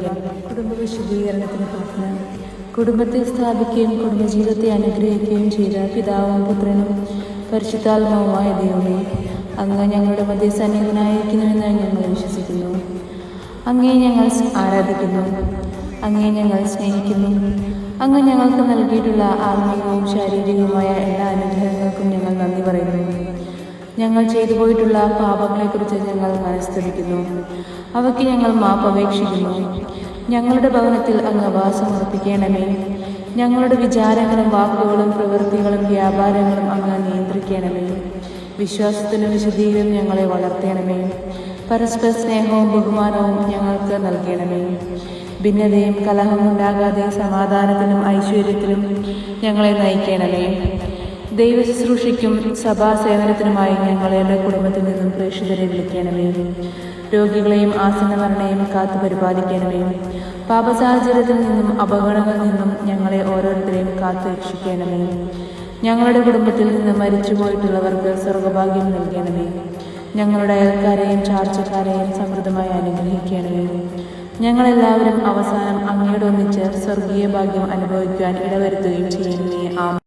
കുടുംബ വിശുദ്ധീകരണത്തിന് പ്രാർത്ഥന. കുടുംബത്തെ സ്ഥാപിക്കുകയും കുടുംബജീവിതത്തെ അനുഗ്രഹിക്കുകയും ചെയ്ത പിതാവും പുത്രനും പരിശുദ്ധാത്മാവുമായ ദൈവമേ, അങ്ങ് ഞങ്ങളുടെ മധ്യ സന്നിഹിതനായിരിക്കുന്നുവെന്ന് ഞങ്ങൾ വിശ്വസിക്കുന്നു. അങ്ങേ ഞങ്ങൾ ആരാധിക്കുന്നു, അങ്ങേ ഞങ്ങൾ സ്നേഹിക്കുന്നു. അങ്ങ് ഞങ്ങൾക്ക് നൽകിയിട്ടുള്ള ആത്മീയവും ശാരീരികവുമായ എല്ലാ അനുഗ്രഹങ്ങൾക്കും ഞങ്ങൾ നന്ദി പറയുന്നു. ഞങ്ങൾ ചെയ്തു പോയിട്ടുള്ള പാപങ്ങളെക്കുറിച്ച് ഞങ്ങൾ മനസ്തപിക്കുന്നു, അവയ്ക്ക് ഞങ്ങൾ മാപ്പ് അപേക്ഷിക്കുന്നു. ഞങ്ങളുടെ ഭവനത്തിൽ അങ്ങ് വാസമർപ്പിക്കണമേ. ഞങ്ങളുടെ വിചാരങ്ങളും വാക്കുകളും പ്രവൃത്തികളും വ്യാപാരങ്ങളും അങ്ങ് നിയന്ത്രിക്കണമേ. വിശ്വാസത്തിലും വിശുദ്ധിയിലും ഞങ്ങളെ വളർത്തണമേ. പരസ്പര സ്നേഹവും ബഹുമാനവും ഞങ്ങൾക്ക് നൽകണമേ. ഭിന്നതയും കലഹവും ഉണ്ടാകാതെ സമാധാനത്തിലും ഐശ്വര്യത്തിലും ഞങ്ങളെ നയിക്കണമേ. ദൈവശുശ്രൂഷയ്ക്കും സഭാസേവനത്തിനുമായി ഞങ്ങളുടെ കുടുംബത്തിൽ നിന്നും പ്രേക്ഷിതരെ വിളിക്കണമേ. രോഗികളെയും ആസന്നമരണയും കാത്തു പരിപാലിക്കണമേ. പാപസാഹചര്യത്തിൽ നിന്നും അപകടങ്ങളിൽ നിന്നും ഞങ്ങളെ ഓരോരുത്തരെയും കാത്തു രക്ഷിക്കണമേ. ഞങ്ങളുടെ കുടുംബത്തിൽ നിന്ന് മരിച്ചുപോയിട്ടുള്ളവർക്ക് സ്വർഗഭാഗ്യം നൽകണമേ. ഞങ്ങളുടെ അയൽക്കാരെയും ചാർച്ചക്കാരെയും സമൃദ്ധമായി അനുഗ്രഹിക്കണമേ. ഞങ്ങളെല്ലാവരും അവസാനം അങ്ങയോടൊന്നിച്ച് സ്വർഗീയ ഭാഗ്യം അനുഭവിക്കുവാൻ ഇടവരുത്തുകയും ചെയ്യണമേ. ആമേൻ.